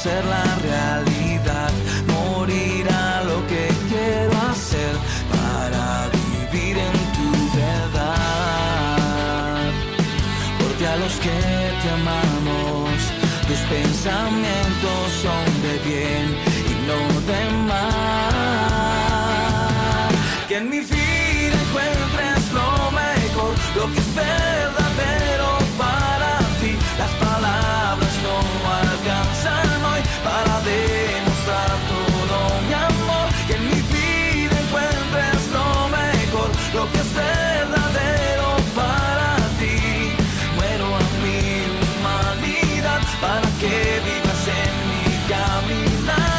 ser la realidad. Morir a lo que quiero hacer para vivir en tu verdad. Porque a los que te amamos, tus pensamientos son de bien y no de mal. Que en mi vida encuentres lo mejor, lo que es verdadero para ti. Las palabras no alcanzan hoy para demostrar todo mi amor. Que en mi vida encuentres lo mejor, lo que es verdadero para ti. Muero a mi humanidad para que vivas en mi caminar.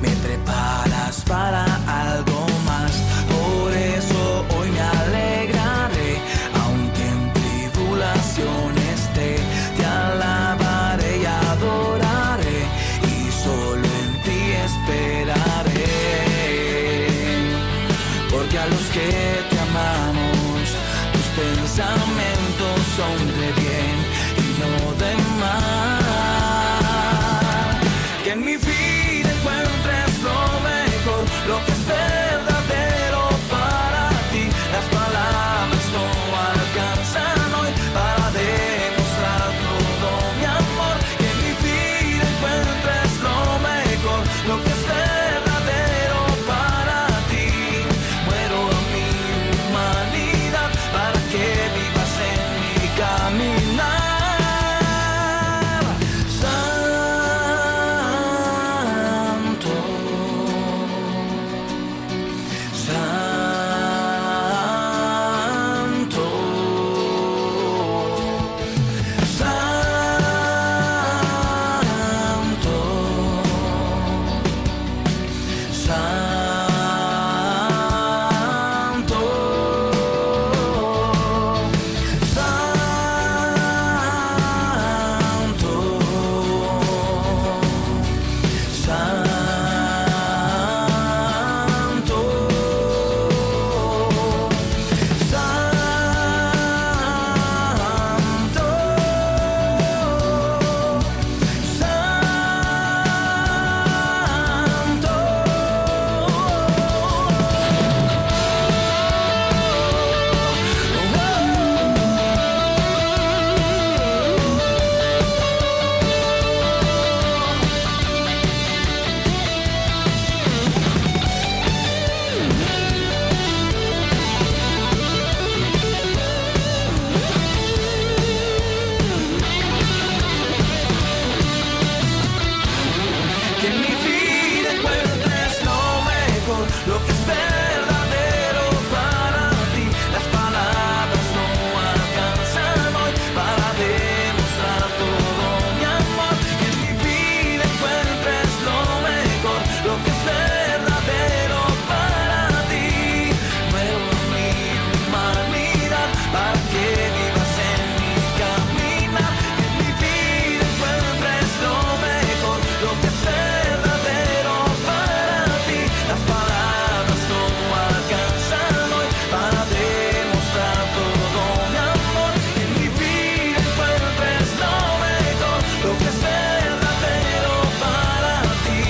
Me preparas para algo más, por eso hoy me alegraré, aunque en tribulación esté. Te alabaré y adoraré, y solo en ti esperaré. Porque a los que te amamos, tus pensamientos son de bien y no de mal. Que en mi vida encuentres lo mejor, lo que es verdadero para ti. Las palabras no alcanzan hoy para demostrar todo mi amor. Que en mi vida encuentres lo mejor, lo que es verdadero para ti. Muero a mi humanidad para que vivas en mi caminar. Lo que es verdadero para ti. Las palabras no alcanzan hoy para demostrar todo mi amor. Que en mi vida encuentres lo mejor, lo que es verdadero para ti. Muero a mi humanidad para que vivas en mi caminar. Que en mi vida encuentres lo mejor, lo que es verdadero para ti. Las palabras no alcanzan hoy para demostrar todo mi amor. Que en mi vida encuentres lo mejor, lo que es verdadero para ti.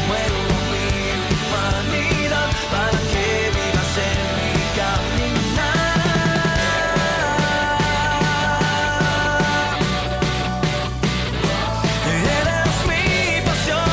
Muero a mi humanidad para que vivas en mi caminar. Eres mi pasión.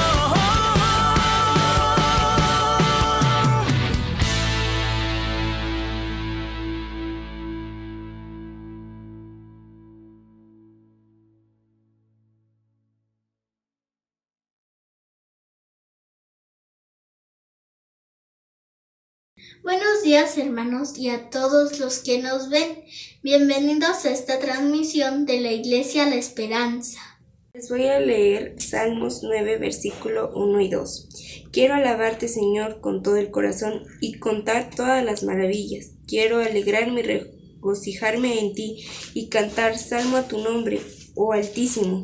Buenos días, hermanos, y a todos los que nos ven. Bienvenidos a esta transmisión de la Iglesia La Esperanza. Les voy a leer Salmos 9, versículo 1 y 2. Quiero alabarte, Señor, con todo el corazón y contar todas las maravillas quiero alegrarme y regocijarme en ti y cantar salmo a tu nombre, oh Altísimo.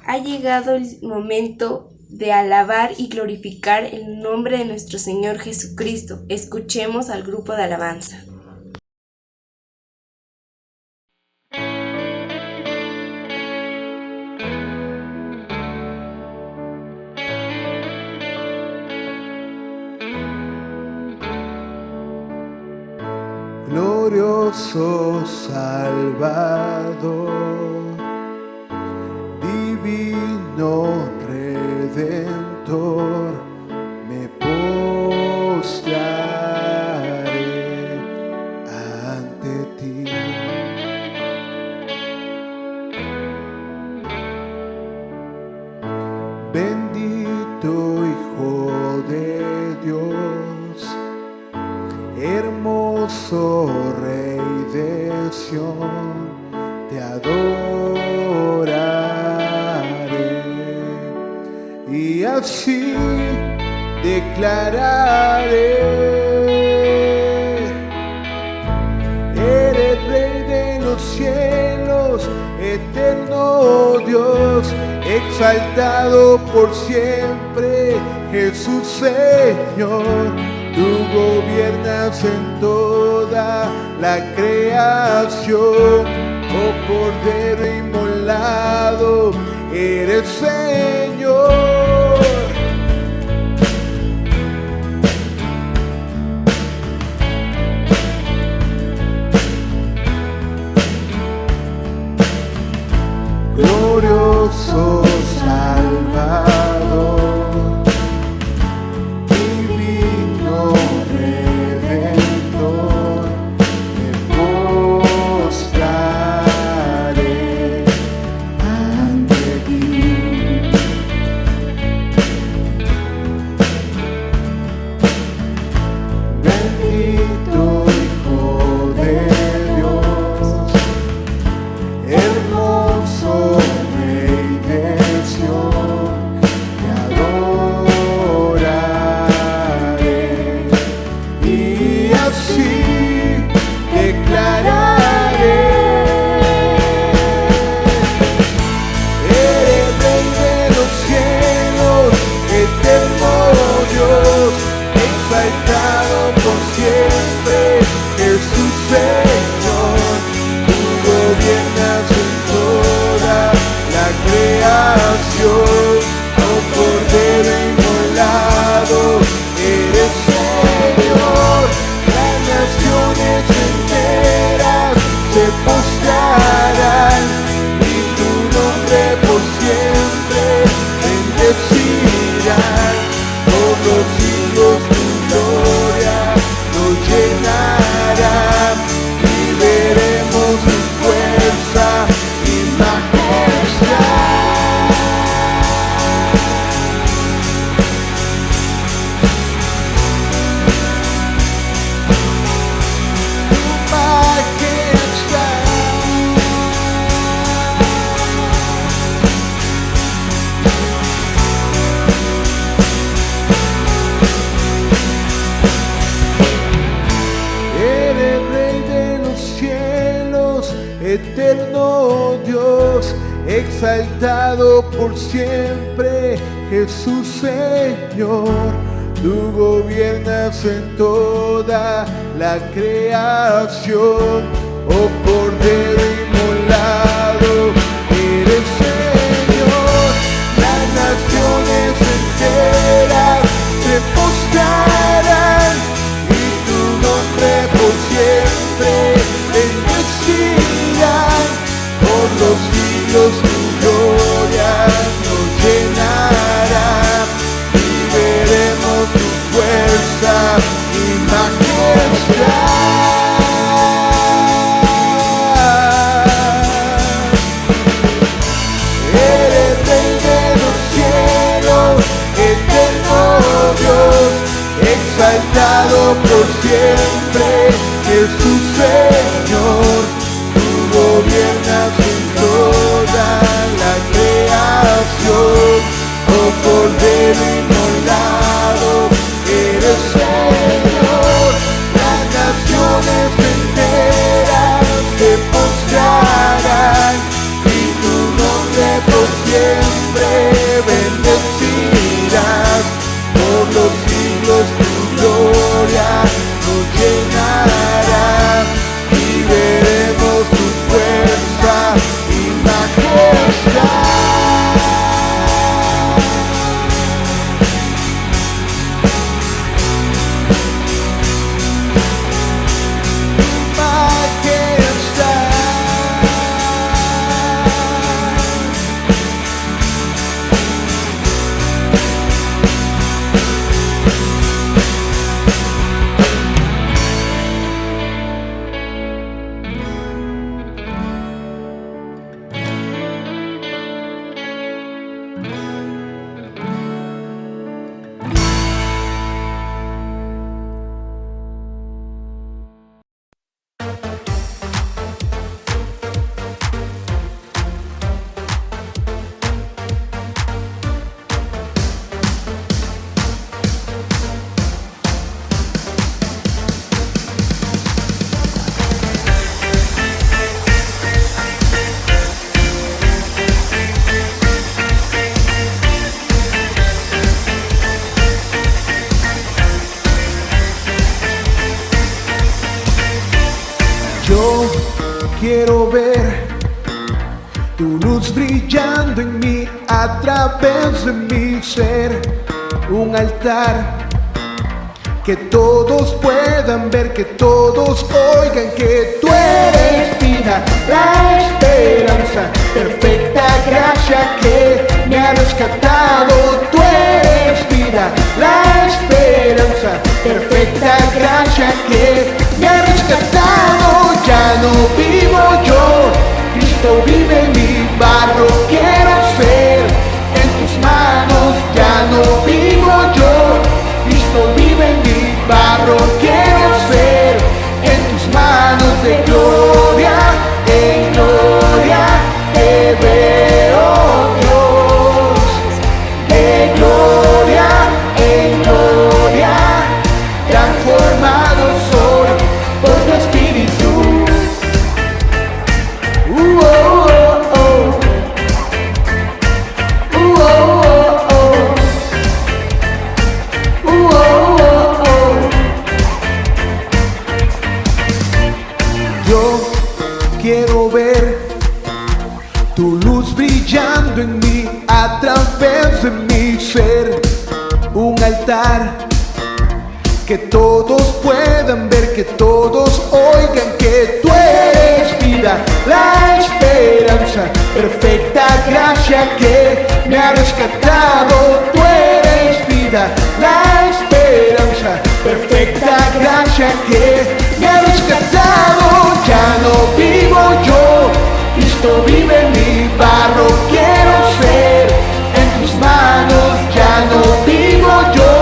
Ha llegado el momento de alabar y glorificar el nombre de nuestro Señor Jesucristo. Escuchemos al grupo de alabanza. Glorioso Salvador, divino Redentor, me postraré ante ti. Bendito Hijo de Dios, hermoso Rey de Sión, te adoraré y así declararé: eres Rey de los cielos, eterno Dios, exaltado por siempre, Jesús Señor. Tú gobiernas en toda la creación, oh Cordero inmolado, eres Señor. Glorioso Salvador, eterno Dios, exaltado por siempre, Jesús Señor. Tú gobiernas en toda la creación, oh Cordero inmolado, eres Señor. Las naciones enteras se postrarán y tu nombre por siempre bendecirán. Por los siglos tu gloria nos llenará y veremos tu fuerza y majestad. Eres Rey de los cielos, eterno Dios, exaltado por siempre, Jesús Señor. Tú gobiernas en toda la creación, oh Cordero inmolado, eres Señor. Las naciones quiero ver tu luz brillando en mí a través de mi ser. Un altar que todos puedan ver, que todos oigan que tú eres vida, la esperanza, perfecta gracia que me ha rescatado. Tú eres vida, la esperanza, perfecta gracia que me ha rescatado. Ya no vivo yo, Cristo vive en mi barro, quiero ser en tus manos. Ya no vivo yo, Cristo vive en mi barro, quiero ser en tus manos. De gloria en gloria te veo, Dios. De gloria en gloria transformado soy por tu Espíritu. Oh, oh, oh. Oh, oh, oh. Oh, oh, oh. Yo quiero ver tu luz brillando en mí a través de mi ser. Un altar que todos puedan ver, que todos oigan que tú eres vida, la esperanza, perfecta gracia que me ha rescatado. Tú eres vida, la esperanza, perfecta gracia que me ha rescatado. Ya no vivo yo, Cristo vive en mi barro, quiero ser en tus manos. Ya no vivo yo,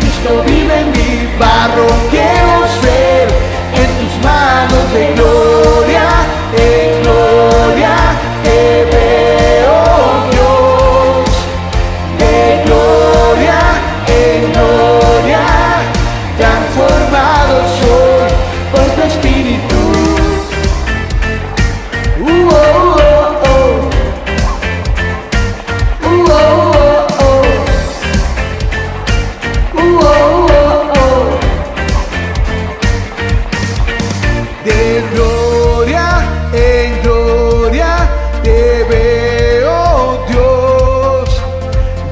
Cristo vive en mi barro, quiero ser en tus manos. De gloria en gloria te veo, Dios. De gloria en gloria transformado soy por tu Espíritu. Oh, oh, oh. Oh, oh, oh. Oh, oh, oh. De gloria en gloria te veo, Dios.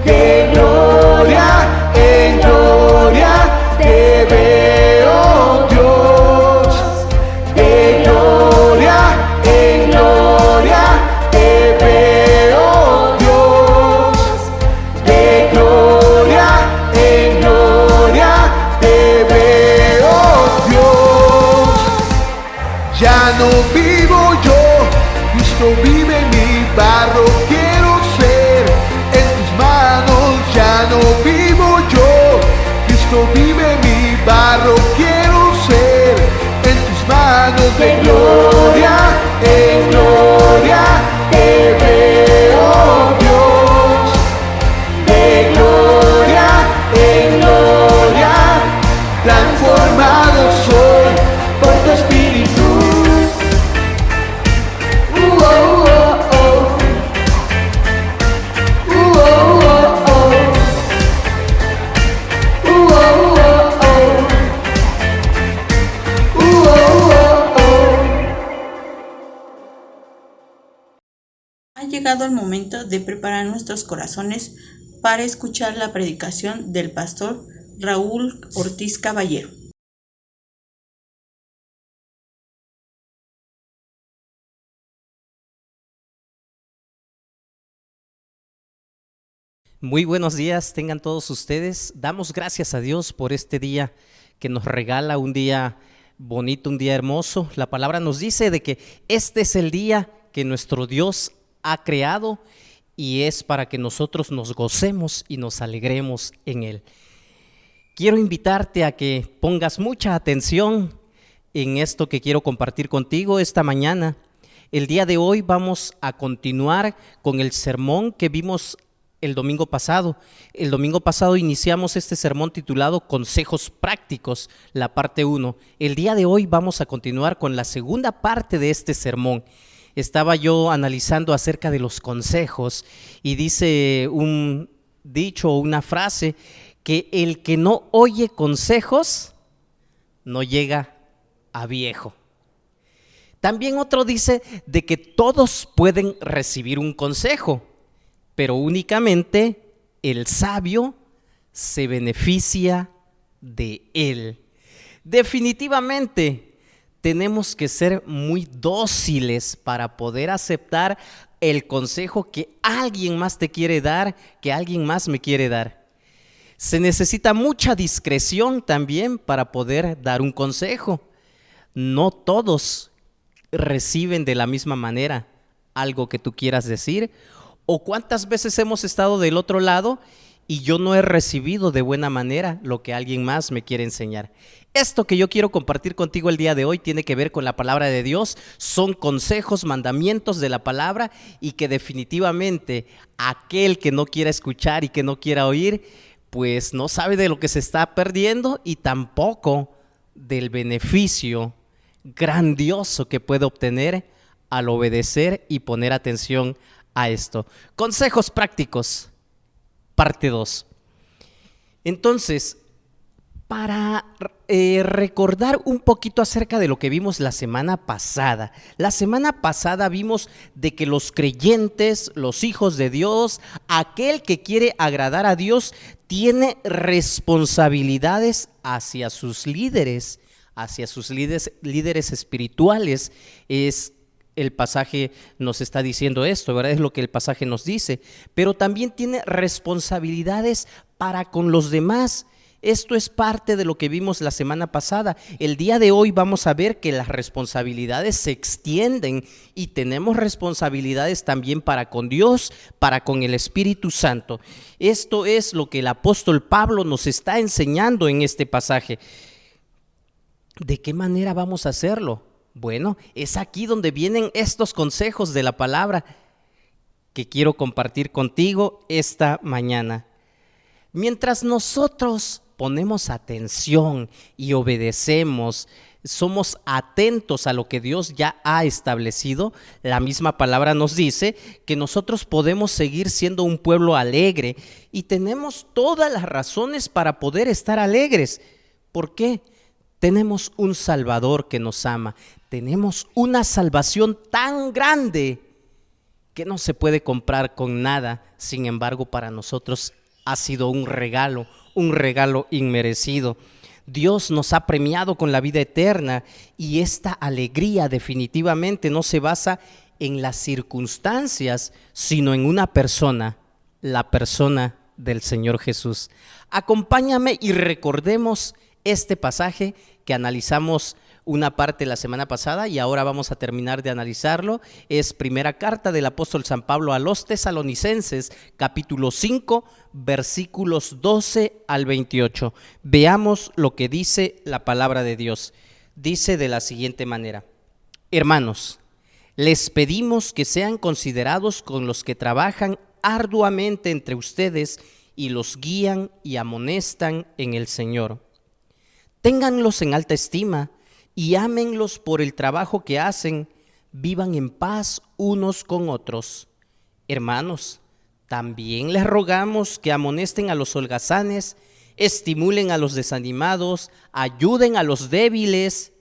De gloria en gloria te veo, Dios. De gloria en gloria te veo, Dios. De gloria en gloria te veo, Dios. Ya no vivo yo, Cristo vive en mi barro, quiero ser en tus manos. Ya no vivo yo, Cristo vive en mi barro, quiero ser en tus manos. De gloria en gloria te veo, Dios. De gloria en gloria transformado soy por tu Espíritu. Oh, oh, oh. Oh, oh, oh. Oh, oh, oh. Oh, oh, oh. Ha llegado el momento de preparar nuestros corazones para escuchar la predicación del pastor Raúl Ortiz Caballero. Muy buenos días, tengan todos ustedes. Damos gracias a Dios por este día que nos regala, un día bonito, un día hermoso. La palabra nos dice de que este es el día que nuestro Dios ha creado y es para que nosotros nos gocemos y nos alegremos en Él. Quiero invitarte a que pongas mucha atención en esto que quiero compartir contigo esta mañana. El día de hoy vamos a continuar con el sermón que vimos el domingo pasado. El domingo pasado iniciamos este sermón titulado Consejos Prácticos, la parte 1. El día de hoy vamos a continuar con la segunda parte de este sermón. Estaba yo analizando acerca de los consejos y dice un dicho o una frase que el que no oye consejos no llega a viejo. También otro dice de que todos pueden recibir un consejo, pero únicamente el sabio se beneficia de él. Definitivamente tenemos que ser muy dóciles para poder aceptar el consejo que alguien más te quiere dar, que alguien más me quiere dar. Se necesita mucha discreción también para poder dar un consejo. No todos reciben de la misma manera algo que tú quieras decir. ¿O cuántas veces hemos estado del otro lado y yo no he recibido de buena manera lo que alguien más me quiere enseñar? Esto que yo quiero compartir contigo el día de hoy tiene que ver con la palabra de Dios. Son consejos, mandamientos de la palabra, y que definitivamente aquel que no quiera escuchar y que no quiera oír, pues no sabe de lo que se está perdiendo y tampoco del beneficio grandioso que puede obtener al obedecer y poner atención a esto. Consejos prácticos, parte 2. Entonces, para recordar un poquito acerca de lo que vimos la semana pasada. La semana pasada vimos de que los creyentes, los hijos de Dios, aquel que quiere agradar a Dios, tiene responsabilidades hacia sus líderes espirituales. El pasaje nos está diciendo esto, ¿verdad? Es lo que el pasaje nos dice. Pero también tiene responsabilidades para con los demás. Esto es parte de lo que vimos la semana pasada. El día de hoy vamos a ver que las responsabilidades se extienden y tenemos responsabilidades también para con Dios, para con el Espíritu Santo. Esto es lo que el apóstol Pablo nos está enseñando en este pasaje. ¿De qué manera vamos a hacerlo? Bueno, es aquí donde vienen estos consejos de la palabra que quiero compartir contigo esta mañana. Mientras nosotros ponemos atención y obedecemos, somos atentos a lo que Dios ya ha establecido, la misma palabra nos dice que nosotros podemos seguir siendo un pueblo alegre y tenemos todas las razones para poder estar alegres. ¿Por qué? Tenemos un Salvador que nos ama, tenemos una salvación tan grande que no se puede comprar con nada. Sin embargo, para nosotros ha sido un regalo inmerecido. Dios nos ha premiado con la vida eterna y esta alegría definitivamente no se basa en las circunstancias, sino en una persona, la persona del Señor Jesús. Acompáñame y recordemos este pasaje que analizamos una parte la semana pasada y ahora vamos a terminar de analizarlo. Es primera carta del apóstol San Pablo a los Tesalonicenses, capítulo 5, versículos 12 al 28. Veamos lo que dice la palabra de Dios. Dice de la siguiente manera: hermanos, les pedimos que sean considerados con los que trabajan arduamente entre ustedes y los guían y amonestan en el Señor. Ténganlos en alta estima y ámenlos por el trabajo que hacen, vivan en paz unos con otros. Hermanos, también les rogamos que amonesten a los holgazanes, estimulen a los desanimados, ayuden a los débiles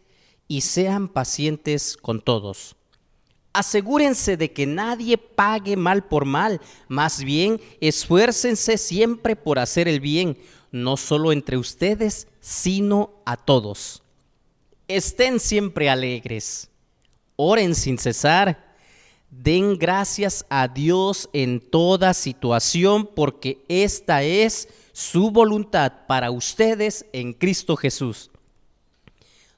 y sean pacientes con todos. Asegúrense de que nadie pague mal por mal, más bien esfuércense siempre por hacer el bien, no solo entre ustedes, sino a todos. Estén siempre alegres, oren sin cesar, den gracias a Dios en toda situación, porque esta es su voluntad para ustedes en Cristo Jesús.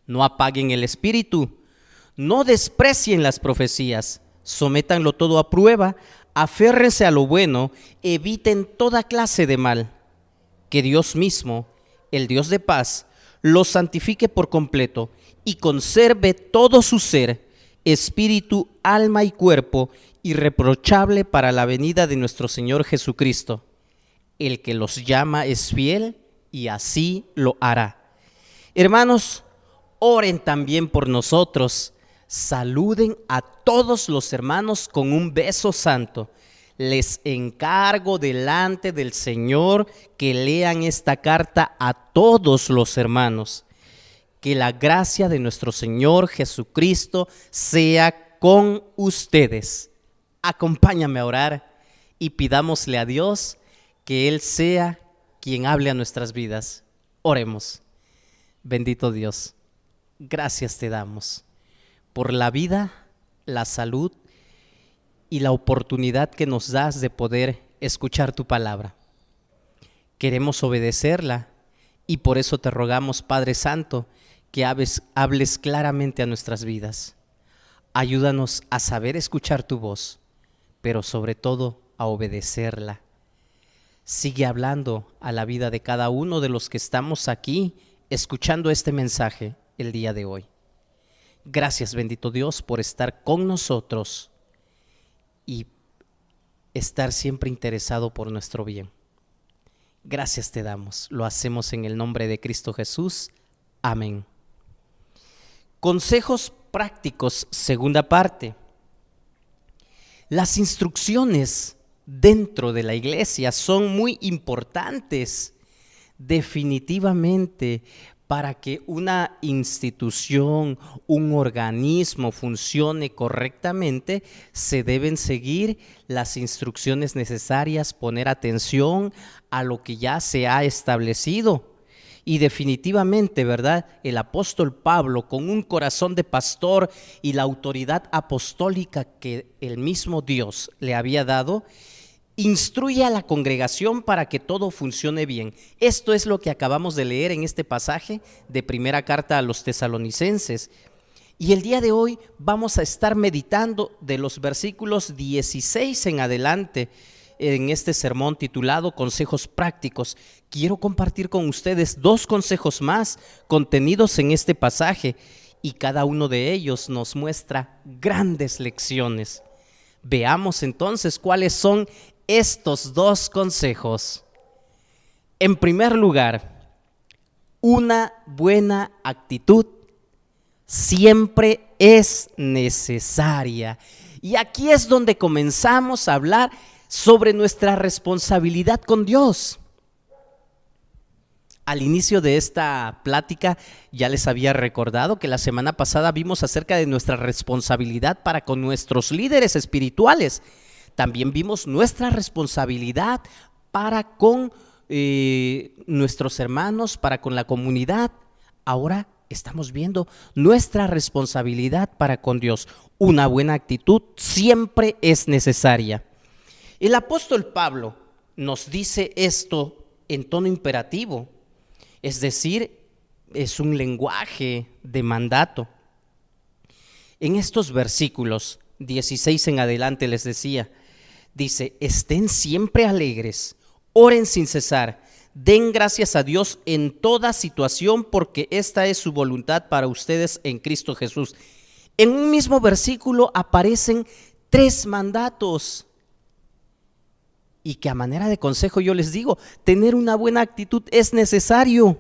No apaguen el espíritu, no desprecien las profecías, sométanlo todo a prueba, aférrense a lo bueno, eviten toda clase de mal. Que Dios mismo, el Dios de paz, los santifique por completo y conserve todo su ser, espíritu, alma y cuerpo, irreprochable para la venida de nuestro Señor Jesucristo. El que los llama es fiel y así lo hará. Hermanos, oren también por nosotros. Saluden a todos los hermanos con un beso santo. Les encargo delante del Señor que lean esta carta a todos los hermanos. que la gracia de nuestro Señor Jesucristo sea con ustedes. Acompáñame a orar y pidámosle a Dios que Él sea quien hable a nuestras vidas. Oremos. Bendito Dios, gracias te damos por la vida, la salud y la oportunidad que nos das de poder escuchar tu palabra. Queremos obedecerla y por eso te rogamos, Padre Santo, que hables claramente a nuestras vidas. Ayúdanos a saber escuchar tu voz, pero sobre todo a obedecerla. Sigue hablando a la vida de cada uno de los que estamos aquí escuchando este mensaje el día de hoy. Gracias, bendito Dios, por estar con nosotros y estar siempre interesado por nuestro bien. Gracias te damos, lo hacemos en el nombre de Cristo Jesús. Amén. Consejos prácticos, segunda parte. Las instrucciones dentro de la iglesia son muy importantes, definitivamente, para que una institución, un organismo funcione correctamente. Se deben seguir las instrucciones necesarias, poner atención a lo que ya se ha establecido. Y definitivamente, ¿verdad? El apóstol Pablo, con un corazón de pastor y la autoridad apostólica que el mismo Dios le había dado, instruye a la congregación para que todo funcione bien. Esto es lo que acabamos de leer en este pasaje de primera carta a los tesalonicenses. Y el día de hoy vamos a estar meditando de los versículos 16 en adelante en este sermón titulado Consejos Prácticos. Quiero compartir con ustedes 2 consejos más contenidos en este pasaje y cada uno de ellos nos muestra grandes lecciones. Veamos entonces cuáles son estos 2 consejos. En primer lugar, una buena actitud siempre es necesaria. Y aquí es donde comenzamos a hablar sobre nuestra responsabilidad con Dios. Al inicio de esta plática ya les había recordado que la semana pasada vimos acerca de nuestra responsabilidad para con nuestros líderes espirituales. También vimos nuestra responsabilidad para con nuestros hermanos, para con la comunidad. Ahora estamos viendo nuestra responsabilidad para con Dios. Una buena actitud siempre es necesaria. El apóstol Pablo nos dice esto en tono imperativo, es decir, es un lenguaje de mandato. En estos versículos 16 en adelante les decía, dice, estén siempre alegres, oren sin cesar, den gracias a Dios en toda situación porque esta es su voluntad para ustedes en Cristo Jesús. En un mismo versículo aparecen 3 mandatos. Y que a manera de consejo yo les digo, tener una buena actitud es necesario.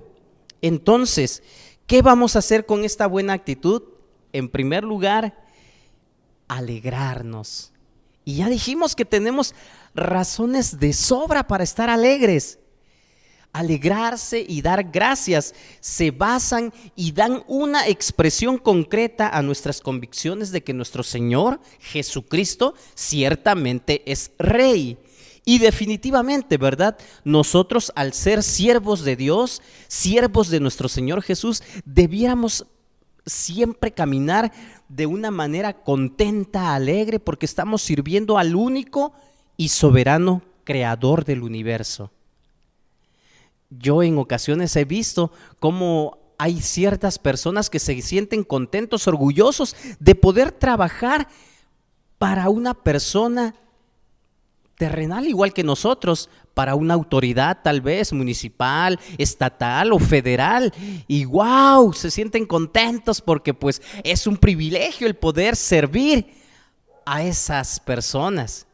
Entonces, ¿qué vamos a hacer con esta buena actitud? En primer lugar, alegrarnos. Y ya dijimos que tenemos razones de sobra para estar alegres. Alegrarse y dar gracias se basan y dan una expresión concreta a nuestras convicciones de que nuestro Señor Jesucristo ciertamente es Rey. Y definitivamente, ¿verdad? Nosotros al ser siervos de Dios, siervos de nuestro Señor Jesús, debiéramos siempre caminar de una manera contenta, alegre, porque estamos sirviendo al único y soberano creador del universo. Yo en ocasiones he visto cómo hay ciertas personas que se sienten contentos, orgullosos de poder trabajar para una persona terrenal igual que nosotros, para una autoridad tal vez municipal, estatal o federal, y wow, se sienten contentos porque pues es un privilegio el poder servir a esas personas.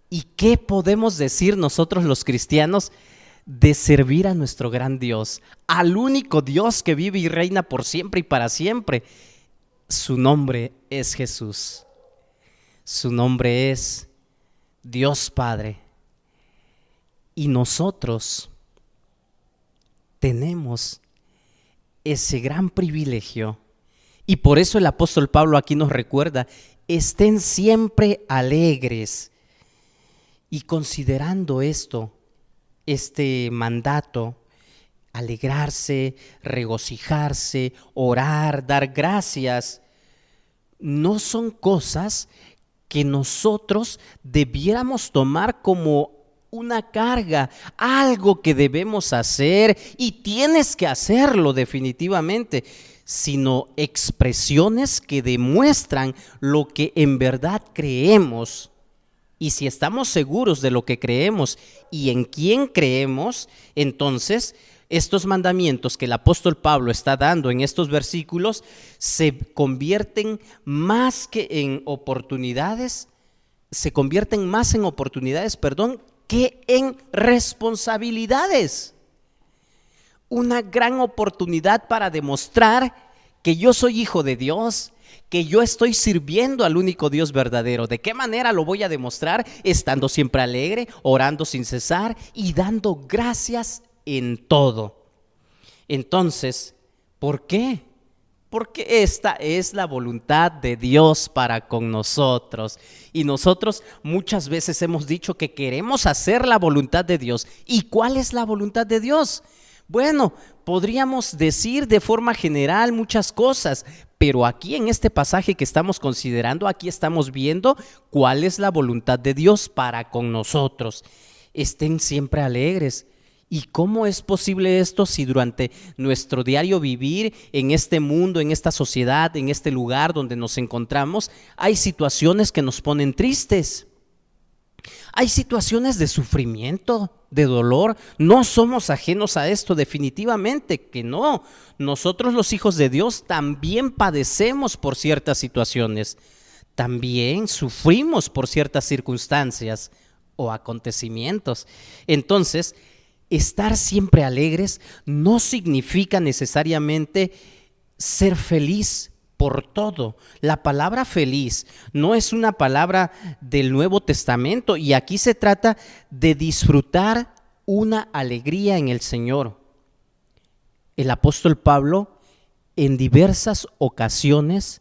¿Y qué podemos decir nosotros los cristianos de servir a nuestro gran Dios, al único Dios que vive y reina por siempre y para siempre? Su nombre es Jesús, su nombre es Dios Padre, y nosotros tenemos ese gran privilegio. Y por eso el apóstol Pablo aquí nos recuerda, estén siempre alegres. Y considerando esto, este mandato, alegrarse, regocijarse, orar, dar gracias, no son cosas que nosotros debiéramos tomar como una carga, algo que debemos hacer y tienes que hacerlo definitivamente, sino expresiones que demuestran lo que en verdad creemos. Y si estamos seguros de lo que creemos y en quién creemos, entonces estos mandamientos que el apóstol Pablo está dando en estos versículos se convierten más que en oportunidades, que en responsabilidades. Una gran oportunidad para demostrar que yo soy hijo de Dios, que yo estoy sirviendo al único Dios verdadero. ¿De qué manera lo voy a demostrar? Estando siempre alegre, orando sin cesar y dando gracias en todo. Entonces, ¿por qué? Porque esta es la voluntad de Dios para con nosotros. Y nosotros muchas veces hemos dicho que queremos hacer la voluntad de Dios. ¿Y cuál es la voluntad de Dios? Bueno, podríamos decir de forma general muchas cosas, pero aquí en este pasaje que estamos considerando, aquí estamos viendo cuál es la voluntad de Dios para con nosotros. Estén siempre alegres. ¿Y cómo es posible esto si durante nuestro diario vivir en este mundo, en esta sociedad, en este lugar donde nos encontramos, hay situaciones que nos ponen tristes? Hay situaciones de sufrimiento, de dolor. No somos ajenos a esto, definitivamente que no. Nosotros los hijos de Dios también padecemos por ciertas situaciones. También sufrimos por ciertas circunstancias o acontecimientos. Entonces, estar siempre alegres no significa necesariamente ser feliz por todo. La palabra feliz no es una palabra del Nuevo Testamento y aquí se trata de disfrutar una alegría en el Señor. El apóstol Pablo en diversas ocasiones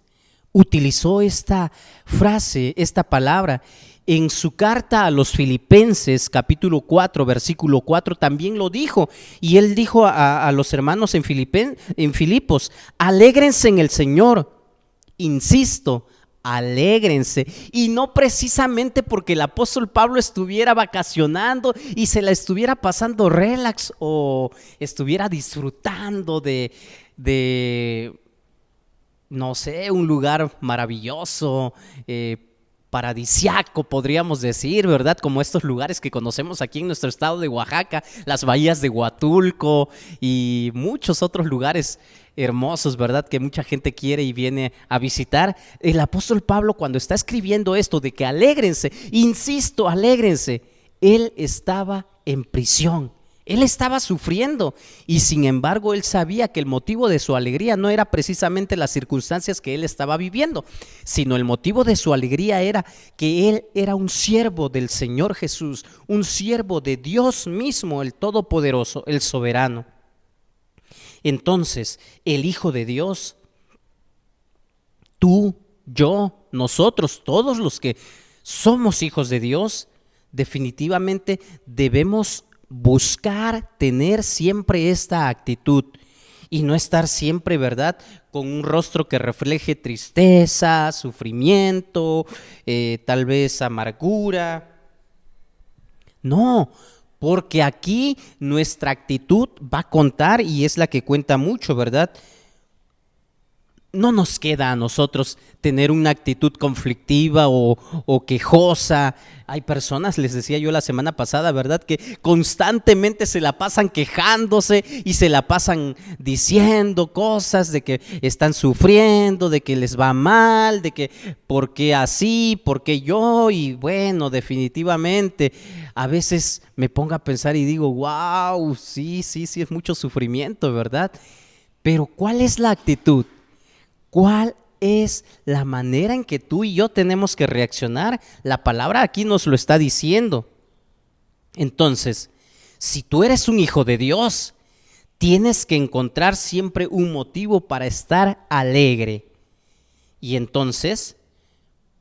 utilizó esta frase, esta palabra. En su carta a los Filipenses, capítulo 4, versículo 4, también lo dijo. Y él dijo a los hermanos en Filipos, alégrense en el Señor. Insisto, alégrense. Y no precisamente porque el apóstol Pablo estuviera vacacionando y se la estuviera pasando relax o estuviera disfrutando de no sé, un lugar maravilloso, paradisiaco, podríamos decir, ¿verdad? Como estos lugares que conocemos aquí en nuestro estado de Oaxaca, las bahías de Huatulco y muchos otros lugares hermosos, ¿verdad? Que mucha gente quiere y viene a visitar. El apóstol Pablo, cuando está escribiendo esto de que alégrense, insisto, alégrense, él estaba en prisión. Él estaba sufriendo y sin embargo él sabía que el motivo de su alegría no era precisamente las circunstancias que él estaba viviendo, sino el motivo de su alegría era que él era un siervo del Señor Jesús, un siervo de Dios mismo, el Todopoderoso, el Soberano. Entonces, el Hijo de Dios, tú, yo, nosotros, todos los que somos hijos de Dios, definitivamente debemos buscar tener siempre esta actitud y no estar siempre, ¿verdad?, con un rostro que refleje tristeza, sufrimiento, tal vez amargura. No, porque aquí nuestra actitud va a contar y es la que cuenta mucho, ¿verdad? No nos queda a nosotros tener una actitud conflictiva o quejosa. Hay personas, les decía yo la semana pasada, ¿verdad?, que constantemente se la pasan quejándose y se la pasan diciendo cosas de que están sufriendo, de que les va mal, de que ¿por qué así? ¿Por qué yo? Y bueno, definitivamente a veces me pongo a pensar y digo, wow, sí, es mucho sufrimiento, ¿verdad? Pero ¿cuál es la actitud? ¿Cuál es la manera en que tú y yo tenemos que reaccionar? La palabra aquí nos lo está diciendo. Entonces, si tú eres un hijo de Dios, Tienes que encontrar siempre un motivo para estar alegre. Y entonces,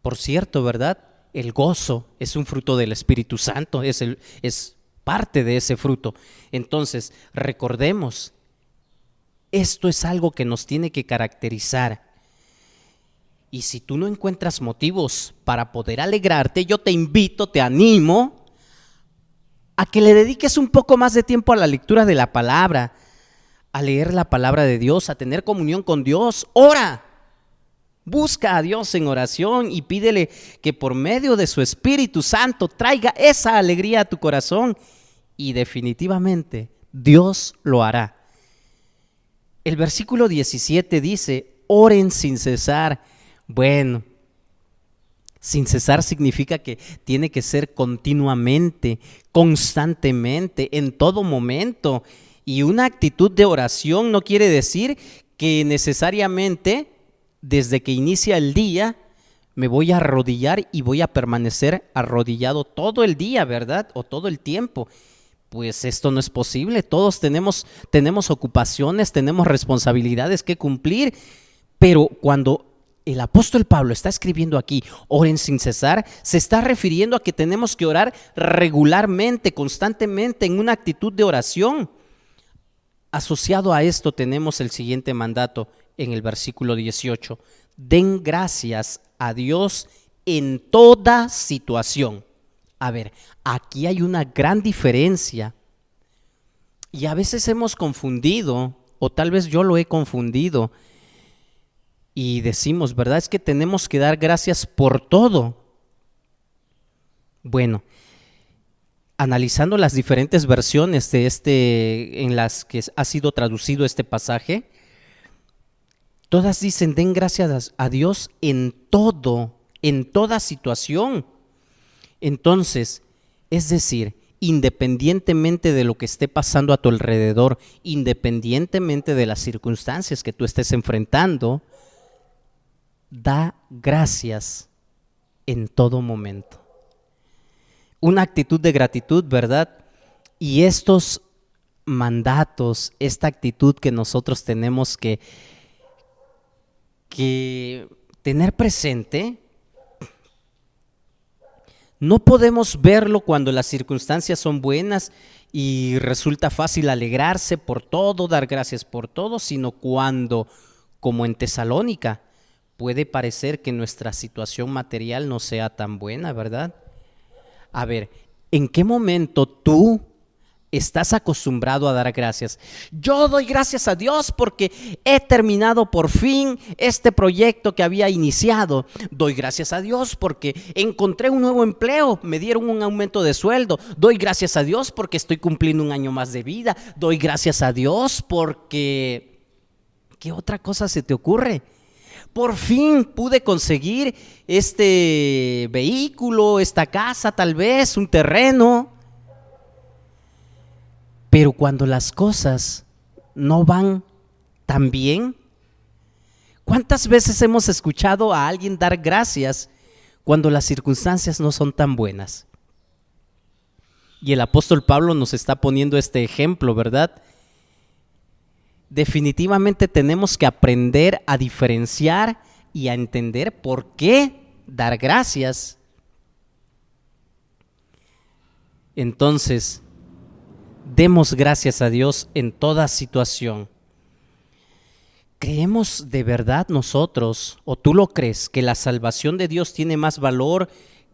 por cierto, ¿verdad? El gozo es un fruto del Espíritu Santo, es parte de ese fruto. Entonces, recordemos, esto es algo que nos tiene que caracterizar. Y si tú no encuentras motivos para poder alegrarte, yo te invito, te animo a que le dediques un poco más de tiempo a la lectura de la palabra, a leer la palabra de Dios, a tener comunión con Dios. Ora, busca a Dios en oración y pídele que por medio de su Espíritu Santo traiga esa alegría a tu corazón, y definitivamente Dios lo hará. El versículo 17 dice: oren sin cesar. Bueno, sin cesar significa que tiene que ser continuamente, constantemente, en todo momento. Y una actitud de oración no quiere decir que necesariamente desde que inicia el día me voy a arrodillar y voy a permanecer arrodillado todo el día, ¿verdad? O todo el tiempo. Pues esto no es posible. Todos tenemos ocupaciones, tenemos responsabilidades que cumplir, pero cuando el apóstol Pablo está escribiendo aquí, oren sin cesar, se está refiriendo a que tenemos que orar regularmente, constantemente, en una actitud de oración. Asociado a esto tenemos el siguiente mandato en el versículo 18: den gracias a Dios en toda situación. A ver, aquí hay una gran diferencia y a veces hemos confundido, o tal vez yo lo he confundido, y decimos, ¿verdad? Es que tenemos que dar gracias por todo. Bueno, analizando las diferentes versiones de en las que ha sido traducido este pasaje, todas dicen: den gracias a Dios en todo, en toda situación. Entonces, es decir, independientemente de lo que esté pasando a tu alrededor, independientemente de las circunstancias que tú estés enfrentando, da gracias en todo momento. Una actitud de gratitud, ¿verdad? Y estos mandatos, esta actitud que nosotros tenemos que tener presente, no podemos verlo cuando las circunstancias son buenas y resulta fácil alegrarse por todo, dar gracias por todo, sino cuando, como en Tesalónica, puede parecer que nuestra situación material no sea tan buena, ¿verdad? A ver, ¿en qué momento tú estás acostumbrado a dar gracias? Yo doy gracias a Dios porque he terminado por fin este proyecto que había iniciado. Doy gracias a Dios porque encontré un nuevo empleo, me dieron un aumento de sueldo. Doy gracias a Dios porque estoy cumpliendo un año más de vida. Doy gracias a Dios porque... ¿qué otra cosa se te ocurre? Por fin pude conseguir este vehículo, esta casa, tal vez, un terreno. Pero cuando las cosas no van tan bien, ¿cuántas veces hemos escuchado a alguien dar gracias cuando las circunstancias no son tan buenas? Y el apóstol Pablo nos está poniendo este ejemplo, ¿verdad? Definitivamente tenemos que aprender a diferenciar y a entender por qué dar gracias. Entonces, demos gracias a Dios en toda situación. ¿Creemos de verdad nosotros, o tú lo crees, que la salvación de Dios tiene más valor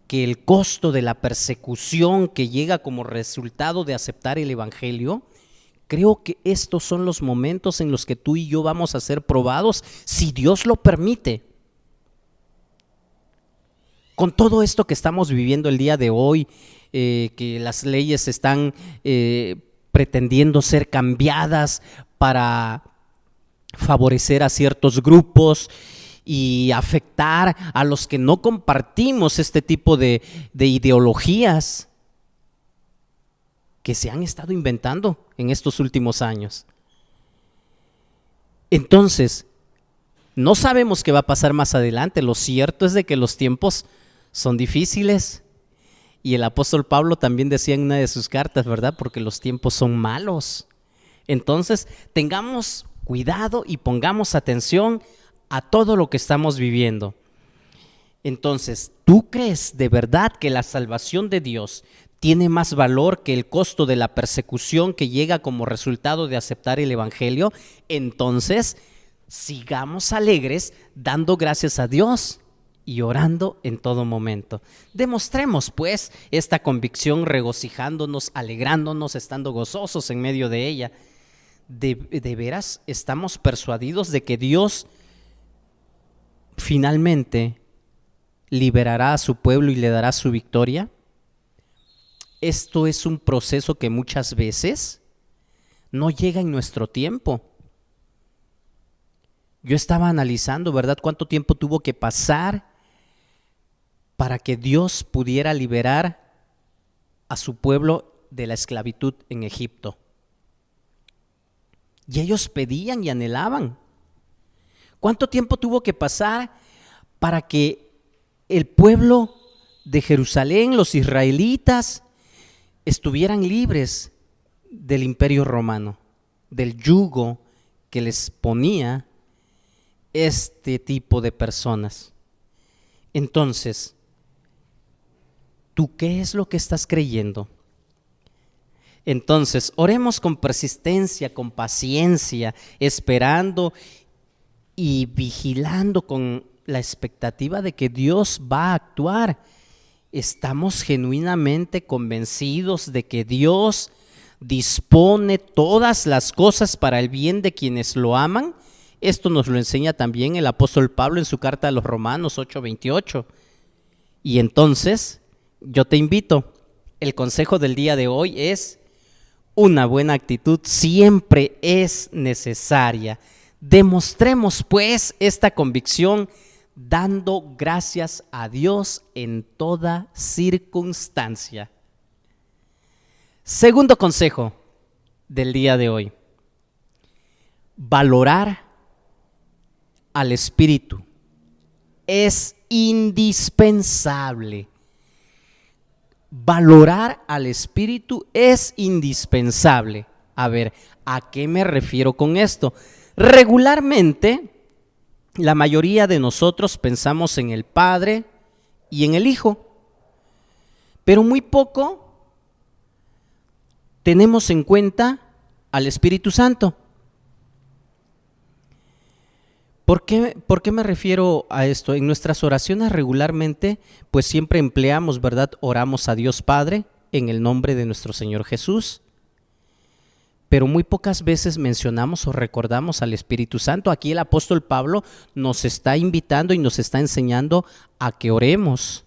que el costo de la persecución que llega como resultado de aceptar el evangelio? Creo que estos son los momentos en los que tú y yo vamos a ser probados, si Dios lo permite. Con todo esto que estamos viviendo el día de hoy, que las leyes están pretendiendo ser cambiadas para favorecer a ciertos grupos y afectar a los que no compartimos este tipo de ideologías que se han estado inventando en estos últimos años. Entonces, no sabemos qué va a pasar más adelante. Lo cierto es de que los tiempos son difíciles. Y el apóstol Pablo también decía en una de sus cartas, ¿verdad? Porque los tiempos son malos. Entonces, tengamos cuidado y pongamos atención a todo lo que estamos viviendo. Entonces, ¿tú crees de verdad que la salvación de Dios tiene más valor que el costo de la persecución que llega como resultado de aceptar el Evangelio? Entonces, sigamos alegres dando gracias a Dios y orando en todo momento. Demostremos pues esta convicción regocijándonos, alegrándonos, estando gozosos en medio de ella. De veras estamos persuadidos de que Dios finalmente liberará a su pueblo y le dará su victoria. Esto es un proceso que muchas veces no llega en nuestro tiempo. Yo estaba analizando, ¿verdad?, cuánto tiempo tuvo que pasar para que Dios pudiera liberar a su pueblo de la esclavitud en Egipto. Y ellos pedían y anhelaban. ¿Cuánto tiempo tuvo que pasar para que el pueblo de Jerusalén, los israelitas, estuvieran libres del imperio romano, del yugo que les ponía este tipo de personas? Entonces, ¿tú qué es lo que estás creyendo? Entonces, oremos con persistencia, con paciencia, esperando y vigilando con la expectativa de que Dios va a actuar. ¿Estamos genuinamente convencidos de que Dios dispone todas las cosas para el bien de quienes lo aman? Esto nos lo enseña también el apóstol Pablo en su carta a los Romanos 8:28. Y entonces, yo te invito, el consejo del día de hoy es: una buena actitud siempre es necesaria. Demostremos pues esta convicción dando gracias a Dios en toda circunstancia. Segundo consejo del día de hoy: valorar al Espíritu es indispensable. Valorar al Espíritu es indispensable. A ver, ¿a qué me refiero con esto? Regularmente, la mayoría de nosotros pensamos en el Padre y en el Hijo, pero muy poco tenemos en cuenta al Espíritu Santo. ¿Por qué me refiero a esto? En nuestras oraciones regularmente, pues siempre empleamos, ¿verdad? Oramos a Dios Padre en el nombre de nuestro Señor Jesús, pero muy pocas veces mencionamos o recordamos al Espíritu Santo. Aquí el apóstol Pablo nos está invitando y nos está enseñando a que oremos,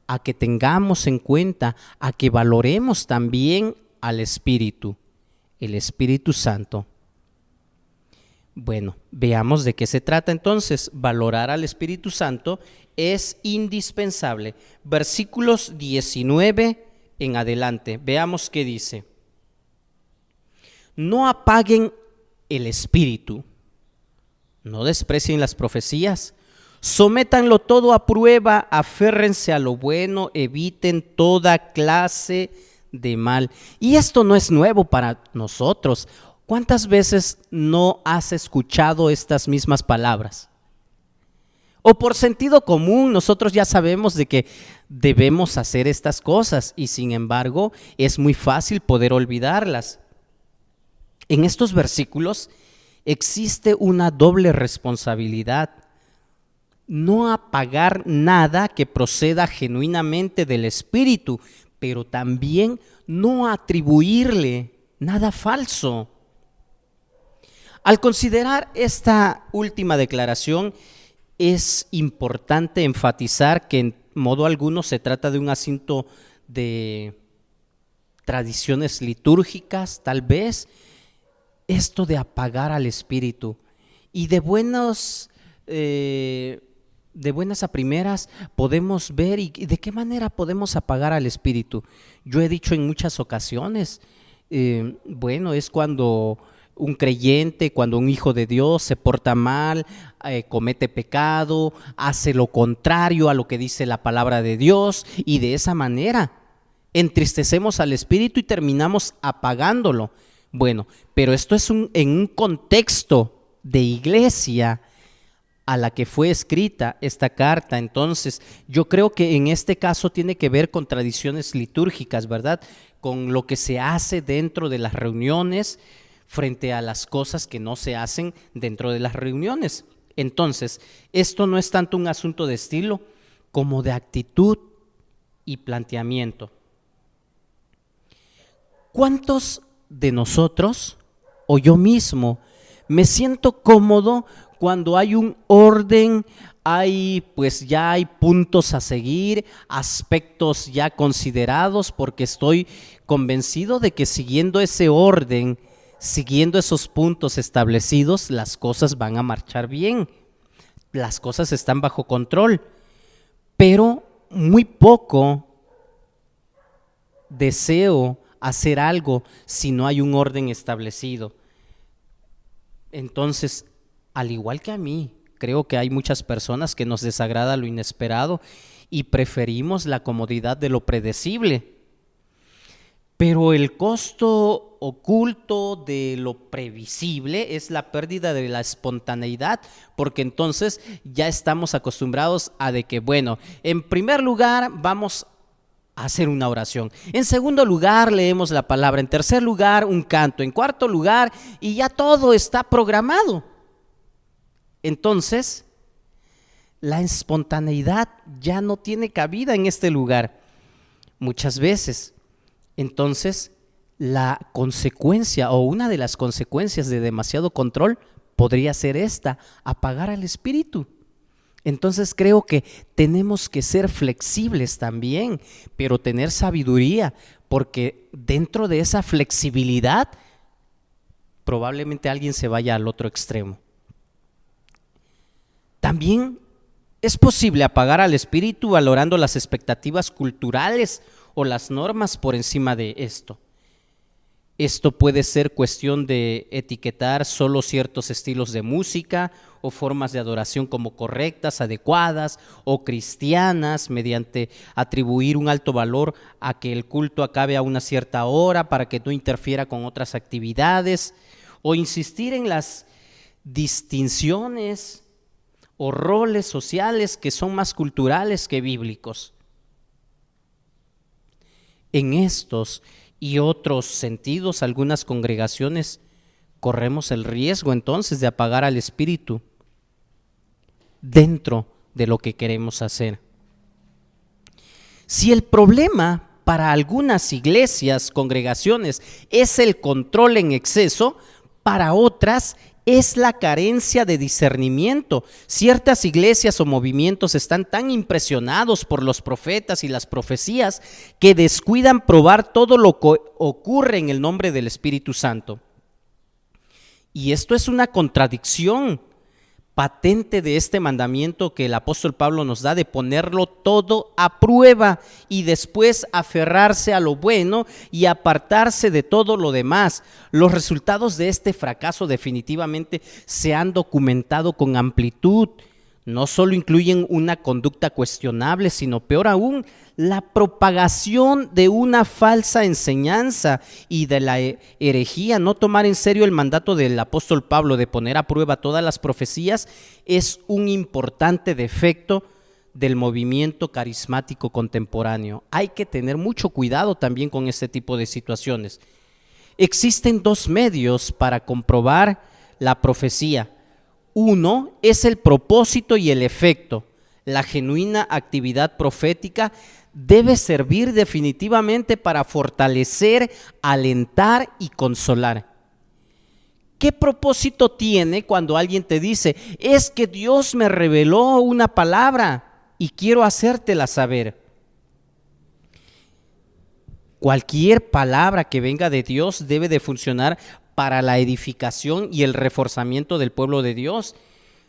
a que tengamos en cuenta, a que valoremos también al Espíritu, el Espíritu Santo. Bueno, veamos de qué se trata entonces. Valorar al Espíritu Santo es indispensable. Versículos 19 en adelante, veamos qué dice. No apaguen el espíritu, no desprecien las profecías, sométanlo todo a prueba, aférrense a lo bueno, eviten toda clase de mal. Y esto no es nuevo para nosotros. ¿Cuántas veces no has escuchado estas mismas palabras? O por sentido común, nosotros ya sabemos de que debemos hacer estas cosas y sin embargo es muy fácil poder olvidarlas. En estos versículos existe una doble responsabilidad: no apagar nada que proceda genuinamente del Espíritu, pero también no atribuirle nada falso. Al considerar esta última declaración, es importante enfatizar que en modo alguno se trata de un asunto de tradiciones litúrgicas, tal vez, esto de apagar al Espíritu. Y de buenas a primeras podemos ver y de qué manera podemos apagar al Espíritu. Yo he dicho en muchas ocasiones, es cuando un creyente, cuando un hijo de Dios se porta mal, comete pecado, hace lo contrario a lo que dice la palabra de Dios, y de esa manera entristecemos al Espíritu y terminamos apagándolo. Bueno, pero esto es en un contexto de iglesia a la que fue escrita esta carta. Entonces, yo creo que en este caso tiene que ver con tradiciones litúrgicas, ¿verdad? Con lo que se hace dentro de las reuniones frente a las cosas que no se hacen dentro de las reuniones. Entonces, esto no es tanto un asunto de estilo como de actitud y planteamiento. ¿Cuántos de nosotros o yo mismo me siento cómodo cuando hay un orden, ya hay puntos a seguir, aspectos ya considerados, porque estoy convencido de que siguiendo ese orden, siguiendo esos puntos establecidos, las cosas van a marchar bien, las cosas están bajo control, pero muy poco deseo hacer algo si no hay un orden establecido. Entonces, al igual que a mí, creo que hay muchas personas que nos desagrada lo inesperado y preferimos la comodidad de lo predecible. Pero el costo oculto de lo previsible es la pérdida de la espontaneidad, porque entonces ya estamos acostumbrados a de que, bueno, en primer lugar vamos a hacer una oración, en segundo lugar leemos la palabra, en tercer lugar un canto, en cuarto lugar, y ya todo está programado. Entonces, la espontaneidad ya no tiene cabida en este lugar muchas veces. Entonces, la consecuencia o una de las consecuencias de demasiado control podría ser esta: apagar al espíritu. Entonces creo que tenemos que ser flexibles también, pero tener sabiduría, porque dentro de esa flexibilidad probablemente alguien se vaya al otro extremo. También es posible apagar al espíritu valorando las expectativas culturales o las normas por encima de esto. Esto puede ser cuestión de etiquetar solo ciertos estilos de música o formas de adoración como correctas, adecuadas o cristianas, mediante atribuir un alto valor a que el culto acabe a una cierta hora para que no interfiera con otras actividades, o insistir en las distinciones o roles sociales que son más culturales que bíblicos. En estos y otros sentidos, algunas congregaciones corremos el riesgo entonces de apagar al espíritu dentro de lo que queremos hacer. Si el problema para algunas iglesias, congregaciones, es el control en exceso, para otras es la carencia de discernimiento. Ciertas iglesias o movimientos están tan impresionados por los profetas y las profecías que descuidan probar todo lo que ocurre en el nombre del Espíritu Santo. Y esto es una contradicción patente de este mandamiento que el apóstol Pablo nos da de ponerlo todo a prueba y después aferrarse a lo bueno y apartarse de todo lo demás. Los resultados de este fracaso definitivamente se han documentado con amplitud. No solo incluyen una conducta cuestionable, sino peor aún, la propagación de una falsa enseñanza y de la herejía. No tomar en serio el mandato del apóstol Pablo de poner a prueba todas las profecías es un importante defecto del movimiento carismático contemporáneo. Hay que tener mucho cuidado también con este tipo de situaciones. Existen dos medios para comprobar la profecía. Uno es el propósito y el efecto. La genuina actividad profética debe servir definitivamente para fortalecer, alentar y consolar. ¿Qué propósito tiene cuando alguien te dice: es que Dios me reveló una palabra y quiero hacértela saber? Cualquier palabra que venga de Dios debe de funcionar para la edificación y el reforzamiento del pueblo de Dios.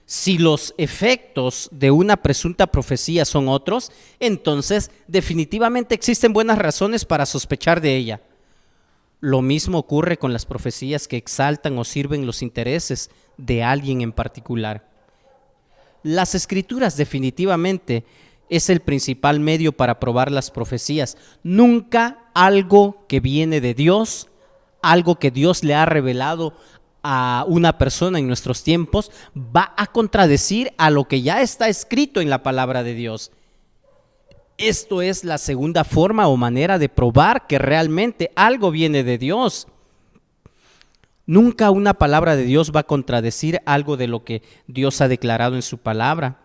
Si los efectos de una presunta profecía son otros, entonces definitivamente existen buenas razones para sospechar de ella. Lo mismo ocurre con las profecías que exaltan o sirven los intereses de alguien en particular. Las Escrituras definitivamente es el principal medio para probar las profecías. Nunca algo que viene de Dios algo que Dios le ha revelado a una persona en nuestros tiempos, va a contradecir a lo que ya está escrito en la palabra de Dios. Esto es la segunda forma o manera de probar que realmente algo viene de Dios. Nunca una palabra de Dios va a contradecir algo de lo que Dios ha declarado en su palabra.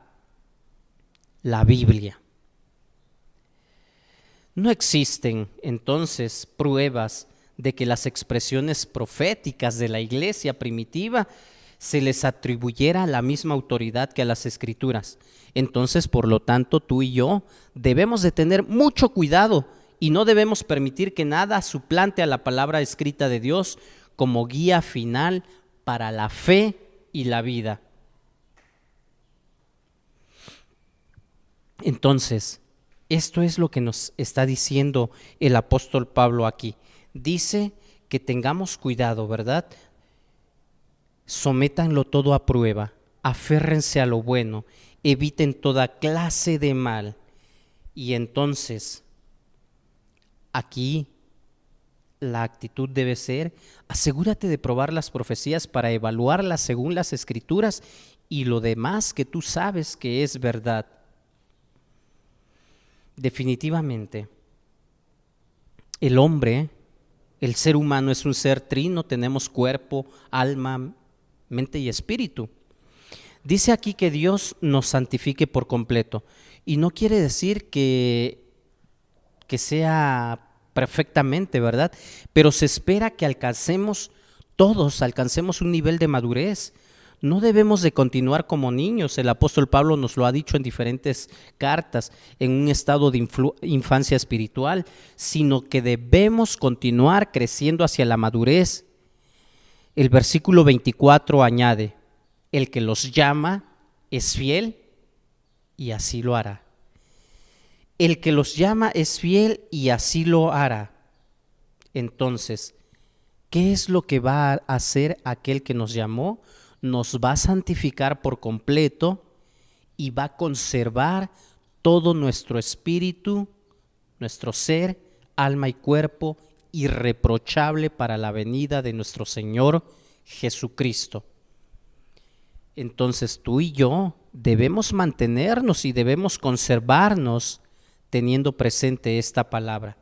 La Biblia. No existen entonces pruebas de que las expresiones proféticas de la iglesia primitiva se les atribuyera la misma autoridad que a las escrituras. Entonces, por lo tanto, tú y yo debemos de tener mucho cuidado y no debemos permitir que nada suplante a la palabra escrita de Dios como guía final para la fe y la vida. Entonces, esto es lo que nos está diciendo el apóstol Pablo aquí. Dice que tengamos cuidado, ¿verdad? Sométanlo todo a prueba, aférrense a lo bueno, eviten toda clase de mal. Y entonces, aquí la actitud debe ser: asegúrate de probar las profecías para evaluarlas según las escrituras y lo demás que tú sabes que es verdad. Definitivamente, el hombre, el ser humano es un ser trino, tenemos cuerpo, alma, mente y espíritu. Dice aquí que Dios nos santifique por completo y no quiere decir que sea perfectamente, ¿verdad? Pero se espera que todos alcancemos un nivel de madurez. No debemos de continuar como niños. El apóstol Pablo nos lo ha dicho en diferentes cartas, en un estado de infancia espiritual, sino que debemos continuar creciendo hacia la madurez. El versículo 24 añade: el que los llama es fiel y así lo hará. El que los llama es fiel y así lo hará. Entonces, ¿qué es lo que va a hacer aquel que nos llamó? Nos va a santificar por completo y va a conservar todo nuestro espíritu, nuestro ser, alma y cuerpo irreprochable para la venida de nuestro Señor Jesucristo. Entonces tú y yo debemos mantenernos y debemos conservarnos teniendo presente esta palabra.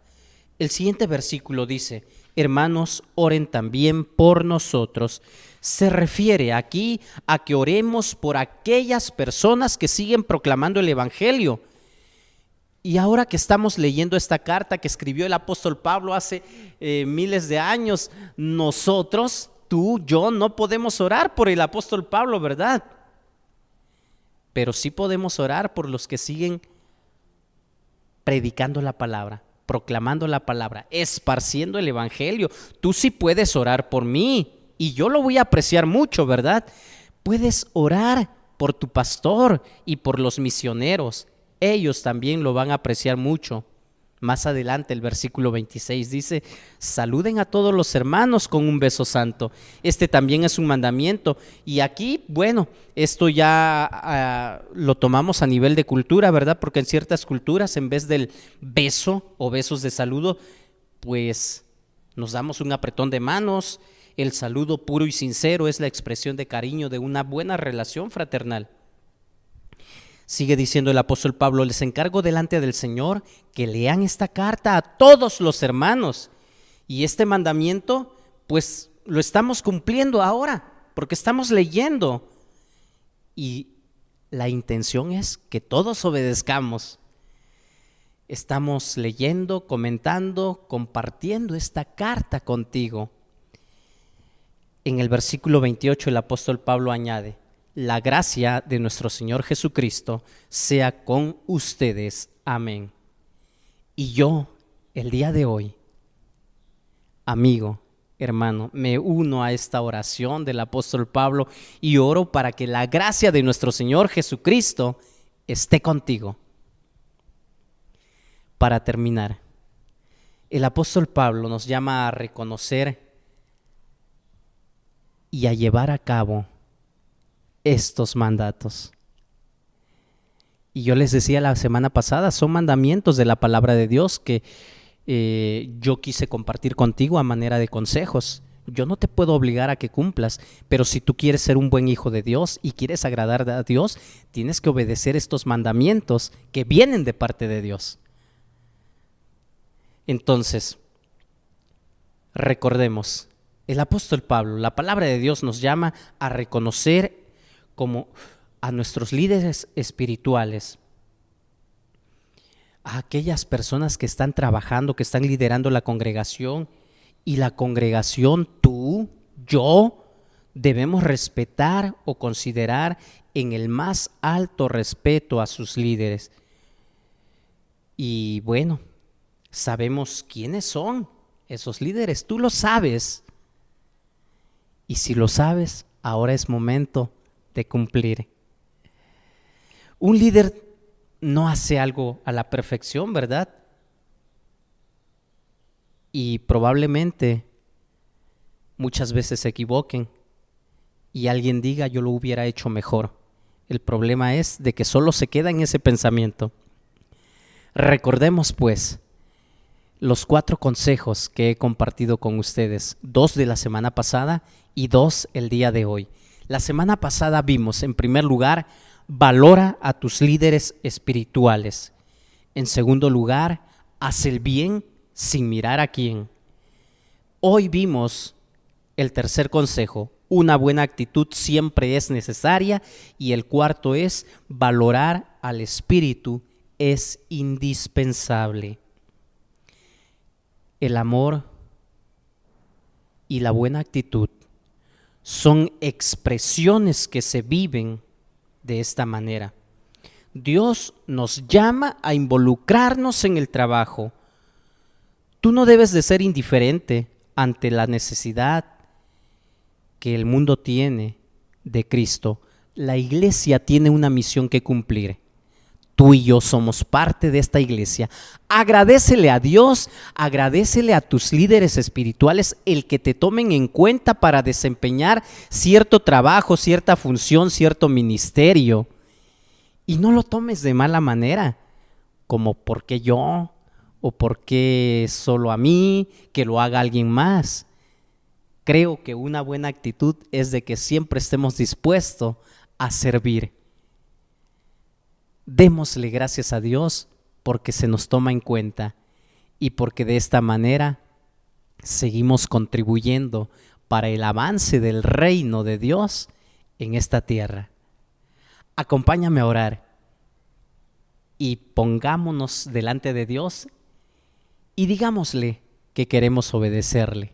El siguiente versículo dice: hermanos, oren también por nosotros. Se refiere aquí a que oremos por aquellas personas que siguen proclamando el evangelio. Y ahora que estamos leyendo esta carta que escribió el apóstol Pablo hace miles de años, nosotros, tú, yo, no podemos orar por el apóstol Pablo, ¿verdad? Pero sí podemos orar por los que siguen predicando la palabra, proclamando la palabra, esparciendo el evangelio. Tú sí puedes orar por mí y yo lo voy a apreciar mucho, ¿verdad? Puedes orar por tu pastor y por los misioneros. Ellos también lo van a apreciar mucho. Más adelante el versículo 26 dice: saluden a todos los hermanos con un beso santo. Este también es un mandamiento. Y aquí, bueno, esto ya lo tomamos a nivel de cultura, ¿verdad? Porque en ciertas culturas, en vez del beso o besos de saludo, pues nos damos un apretón de manos. El saludo puro y sincero es la expresión de cariño de una buena relación fraternal. Sigue diciendo el apóstol Pablo: les encargo delante del Señor que lean esta carta a todos los hermanos. Y este mandamiento, pues lo estamos cumpliendo ahora, porque estamos leyendo. Y la intención es que todos obedezcamos. Estamos leyendo, comentando, compartiendo esta carta contigo. En el versículo 28 el apóstol Pablo añade: la gracia de nuestro Señor Jesucristo sea con ustedes. Amén. Y yo, el día de hoy, amigo, hermano, me uno a esta oración del apóstol Pablo y oro para que la gracia de nuestro Señor Jesucristo esté contigo. Para terminar, el apóstol Pablo nos llama a reconocer y a llevar a cabo estos mandatos. Y yo les decía la semana pasada, son mandamientos de la palabra de Dios que yo quise compartir contigo a manera de consejos. Yo no te puedo obligar a que cumplas, pero si tú quieres ser un buen hijo de Dios y quieres agradar a Dios, tienes que obedecer estos mandamientos que vienen de parte de Dios. Entonces, recordemos, el apóstol Pablo, la palabra de Dios nos llama a reconocer como a nuestros líderes espirituales, a aquellas personas que están trabajando, que están liderando la congregación, y la congregación, tú, yo, debemos respetar o considerar en el más alto respeto a sus líderes. Y bueno, sabemos quiénes son esos líderes, tú lo sabes. Y si lo sabes, ahora es momento de cumplir. Un líder no hace algo a la perfección, ¿verdad? Y probablemente muchas veces se equivoquen y alguien diga yo lo hubiera hecho mejor. El problema es de que solo se queda en ese pensamiento. Recordemos pues los 4 consejos que he compartido con ustedes, 2 de la semana pasada y 2 el día de hoy. La semana pasada vimos, en primer lugar, valora a tus líderes espirituales. En segundo lugar, haz el bien sin mirar a quién. Hoy vimos el tercer consejo, una buena actitud siempre es necesaria, y el cuarto es valorar al espíritu es indispensable. El amor y la buena actitud son expresiones que se viven de esta manera. Dios nos llama a involucrarnos en el trabajo. Tú no debes de ser indiferente ante la necesidad que el mundo tiene de Cristo. La iglesia tiene una misión que cumplir. Tú y yo somos parte de esta iglesia. Agradécele a Dios, agradécele a tus líderes espirituales el que te tomen en cuenta para desempeñar cierto trabajo, cierta función, cierto ministerio. Y no lo tomes de mala manera, como porque yo, o porque solo a mí, que lo haga alguien más. Creo que una buena actitud es de que siempre estemos dispuestos a servir. Démosle gracias a Dios porque se nos toma en cuenta y porque de esta manera seguimos contribuyendo para el avance del reino de Dios en esta tierra. Acompáñame a orar y pongámonos delante de Dios y digámosle que queremos obedecerle.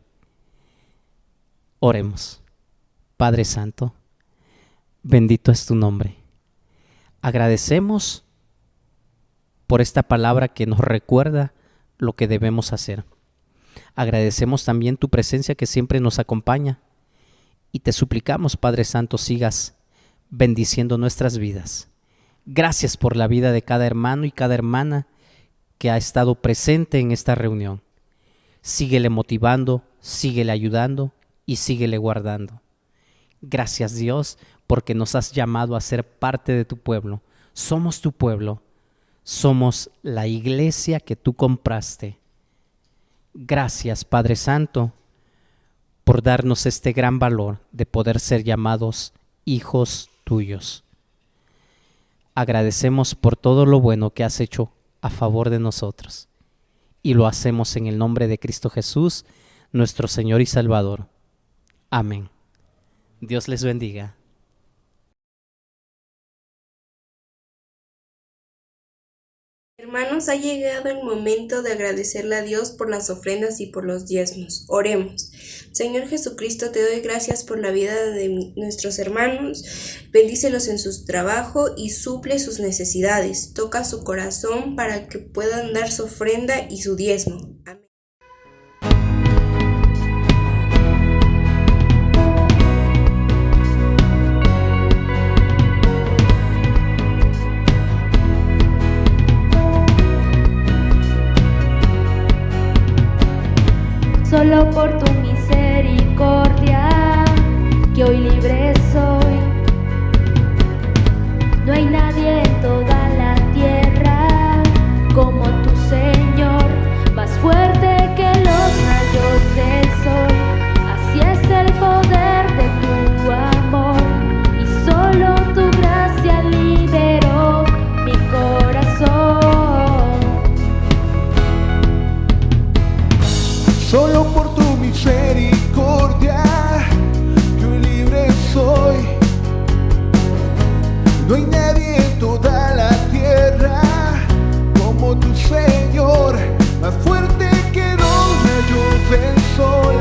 Oremos. Padre Santo, bendito es tu nombre. Agradecemos por esta palabra que nos recuerda lo que debemos hacer. Agradecemos también tu presencia que siempre nos acompaña y te suplicamos, Padre Santo, sigas bendiciendo nuestras vidas. Gracias por la vida de cada hermano y cada hermana que ha estado presente en esta reunión. Síguele motivando, síguele ayudando y síguele guardando. Gracias, Dios, porque nos has llamado a ser parte de tu pueblo. Somos tu pueblo, somos la iglesia que tú compraste. Gracias, Padre Santo, por darnos este gran valor de poder ser llamados hijos tuyos. Agradecemos por todo lo bueno que has hecho a favor de nosotros y lo hacemos en el nombre de Cristo Jesús, nuestro Señor y Salvador. Amén. Dios les bendiga. Hermanos, ha llegado el momento de agradecerle a Dios por las ofrendas y por los diezmos. Oremos. Señor Jesucristo, te doy gracias por la vida de nuestros hermanos. Bendícelos en su trabajo y suple sus necesidades. Toca su corazón para que puedan dar su ofrenda y su diezmo. Amén. Solo por tu misericordia, que hoy libre soy. No hay nadie en toda la tierra como tu Señor, más fuerte. solo por tu misericordia que hoy libre soy. No hay nadie en toda la tierra como tu Señor, más fuerte que los rayos del sol.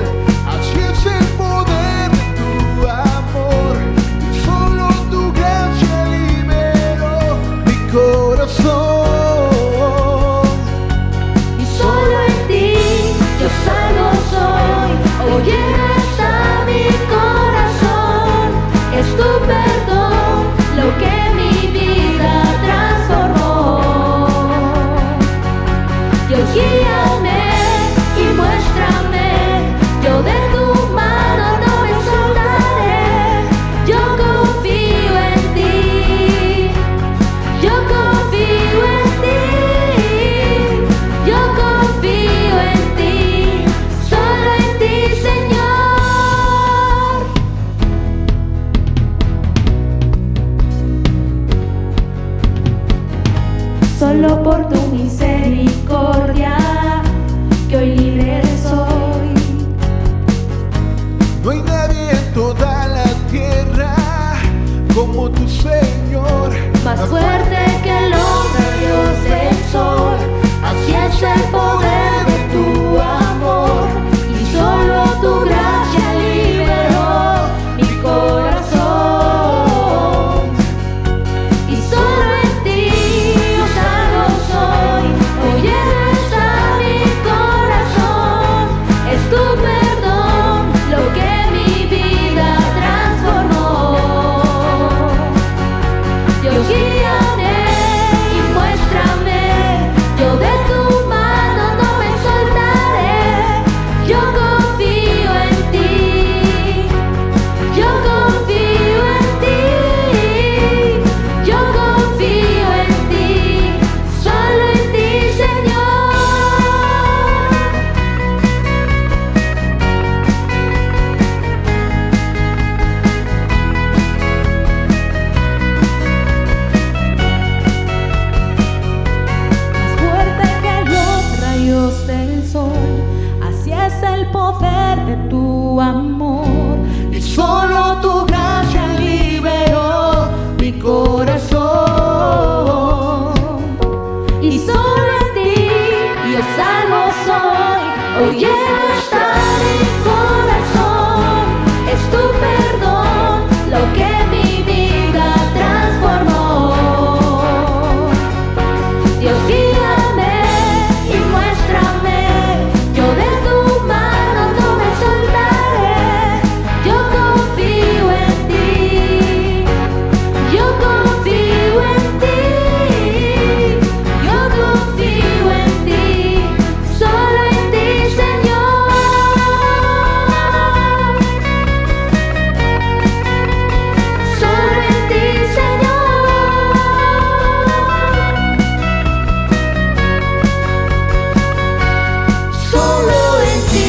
Así es el poder de tu amor, y solo tu gracia liberó mi corazón. Y solo en ti yo salvo soy. Oye, hasta mi corazón es tu perdón lo que mi vida transformó. Dios, guíame y muéstrame, yo de tu mano no me soltaré. Yo confío en ti, yo confío en ti, yo confío en ti, solo en ti, Señor. Solo por tu misericordia que hoy libre soy. No hay nadie en toda la tierra como tu Señor, Más fuerte que los rayos del sol, así es el poder de tu amor, y solo tu gracia liberó mi corazón. Y solo en ti yo salvo soy. Oye, hasta mi corazón es tu perdón lo que mi vida transformó. Dios, guíame y muéstrame, yo de tu mano no me soltaré. Yo confío en ti, yo confío en ti, yo confío en ti, solo en ti, Señor. Más fuerte que los rayos del sol, así es el poder de tu amor, y solo tu gracia liberó mi corazón. y solo en ti yo salvo soy. Oye, hasta mi corazón es tu perdón lo que mi vida transformó. Dios, guíame y muéstrame, yo de tu mano no me soltaré. Yo confío en ti, yo confío en ti, yo confío en ti, solo en ti, Señor. Solo en ti, Señor. Solo en ti.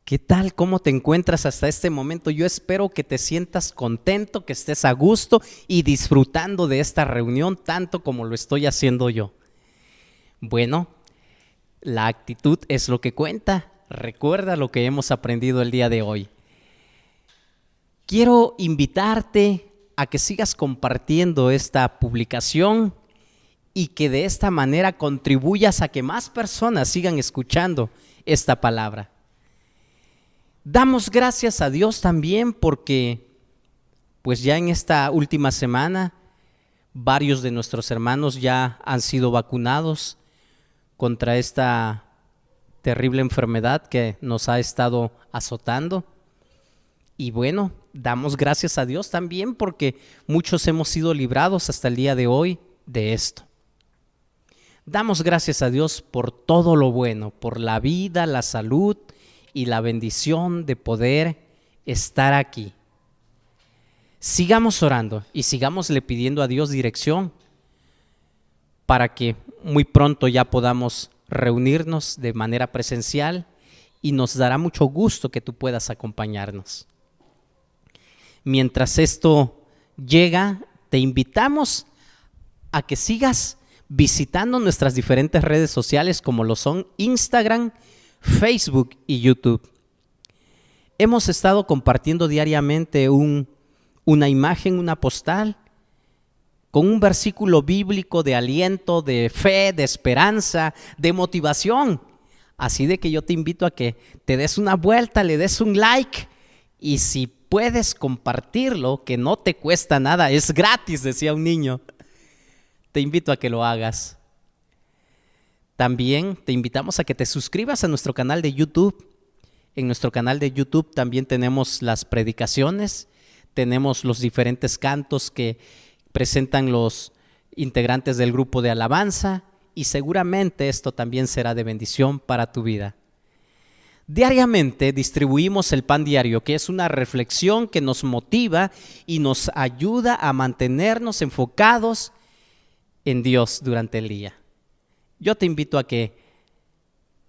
¿Qué tal? ¿Cómo te encuentras hasta este momento? Yo espero que te sientas contento, que estés a gusto y disfrutando de esta reunión tanto como lo estoy haciendo yo. Bueno, la actitud es lo que cuenta. Recuerda lo que hemos aprendido el día de hoy. Quiero invitarte a que sigas compartiendo esta publicación y que de esta manera contribuyas a que más personas sigan escuchando esta palabra. Damos gracias a Dios también porque pues ya en esta última semana varios de nuestros hermanos ya han sido vacunados contra esta terrible enfermedad que nos ha estado azotando. Y bueno, damos gracias a Dios también porque muchos hemos sido librados hasta el día de hoy de esto. Damos gracias a Dios por todo lo bueno, por la vida, la salud y la bendición de poder estar aquí. Sigamos orando y sigámosle pidiendo a Dios dirección para que muy pronto ya podamos reunirnos de manera presencial y nos dará mucho gusto que tú puedas acompañarnos. Mientras esto llega, te invitamos a que sigas visitando nuestras diferentes redes sociales como lo son Instagram, Facebook y YouTube. Hemos estado compartiendo diariamente una imagen, una postal, con un versículo bíblico de aliento, de fe, de esperanza, de motivación. Así de que yo te invito a que te des una vuelta, le des un like y si puedes compartirlo, que no te cuesta nada, es gratis, decía un niño. Te invito a que lo hagas. También te invitamos a que te suscribas a nuestro canal de YouTube. En nuestro canal de YouTube también tenemos las predicaciones, tenemos los diferentes cantos que presentan los integrantes del grupo de alabanza y seguramente esto también será de bendición para tu vida. Diariamente distribuimos el pan diario, que es una reflexión que nos motiva y nos ayuda a mantenernos enfocados en Dios durante el día. Yo te invito a que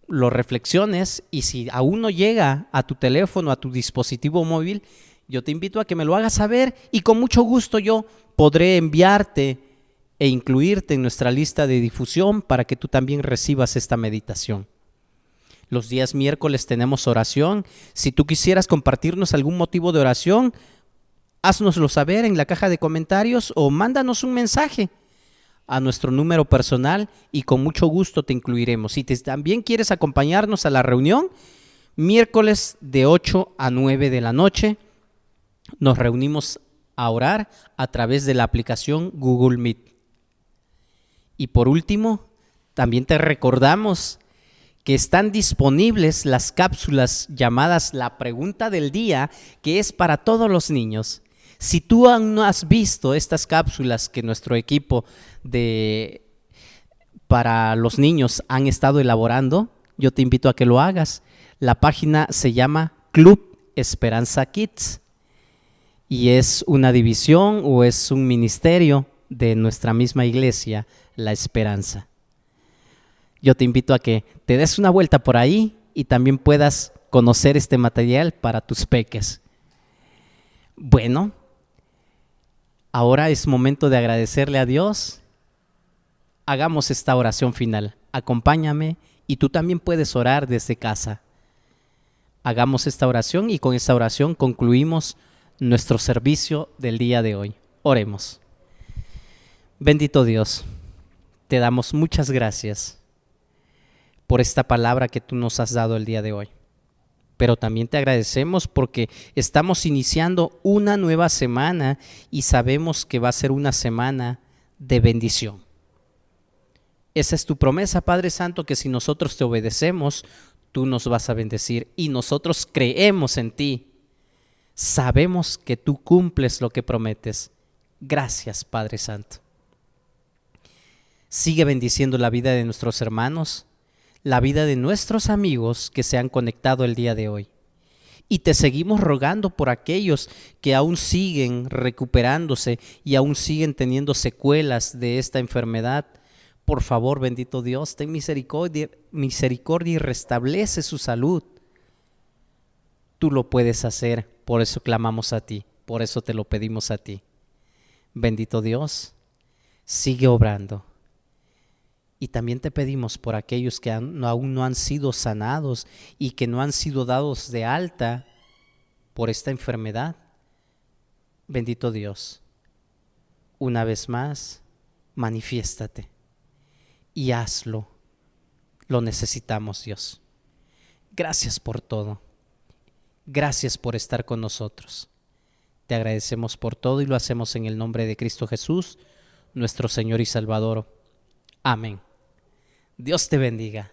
lo reflexiones y si aún no llega a tu teléfono, a tu dispositivo móvil, yo te invito a que me lo hagas saber y con mucho gusto yo podré enviarte e incluirte en nuestra lista de difusión para que tú también recibas esta meditación. Los días miércoles tenemos oración. Si tú quisieras compartirnos algún motivo de oración, háznoslo saber en la caja de comentarios o mándanos un mensaje a nuestro número personal y con mucho gusto te incluiremos. Si también quieres acompañarnos a la reunión, miércoles de 8 a 9 de la noche, nos reunimos a orar a través de la aplicación Google Meet. Y por último, también te recordamos que están disponibles las cápsulas llamadas La Pregunta del Día, que es para todos los niños. Si tú aún no has visto estas cápsulas que nuestro equipo para los niños han estado elaborando, yo te invito a que lo hagas. La página se llama Club Esperanza Kids y es una división o es un ministerio de nuestra misma iglesia, La Esperanza. Yo te invito a que te des una vuelta por ahí y también puedas conocer este material para tus peques. Bueno, ahora es momento de agradecerle a Dios. Hagamos esta oración final. Acompáñame y tú también puedes orar desde casa. Hagamos esta oración y con esta oración concluimos nuestro servicio del día de hoy. Oremos. Bendito Dios, te damos muchas gracias por esta palabra que tú nos has dado el día de hoy. Pero también te agradecemos porque estamos iniciando una nueva semana y sabemos que va a ser una semana de bendición. Esa es tu promesa, Padre Santo, que si nosotros te obedecemos, tú nos vas a bendecir y nosotros creemos en ti. Sabemos que tú cumples lo que prometes. Gracias, Padre Santo. Sigue bendiciendo la vida de nuestros hermanos, la vida de nuestros amigos que se han conectado el día de hoy. Y te seguimos rogando por aquellos que aún siguen recuperándose y aún siguen teniendo secuelas de esta enfermedad. Por favor, bendito Dios, ten misericordia y restablece su salud. Tú lo puedes hacer, por eso clamamos a ti, por eso te lo pedimos a ti. Bendito Dios, sigue obrando. Y también te pedimos por aquellos que aún no han sido sanados y que no han sido dados de alta por esta enfermedad. Bendito Dios, una vez más, manifiéstate y hazlo. Lo necesitamos, Dios. Gracias por todo. Gracias por estar con nosotros. Te agradecemos por todo y lo hacemos en el nombre de Cristo Jesús, nuestro Señor y Salvador. Amén. Dios te bendiga.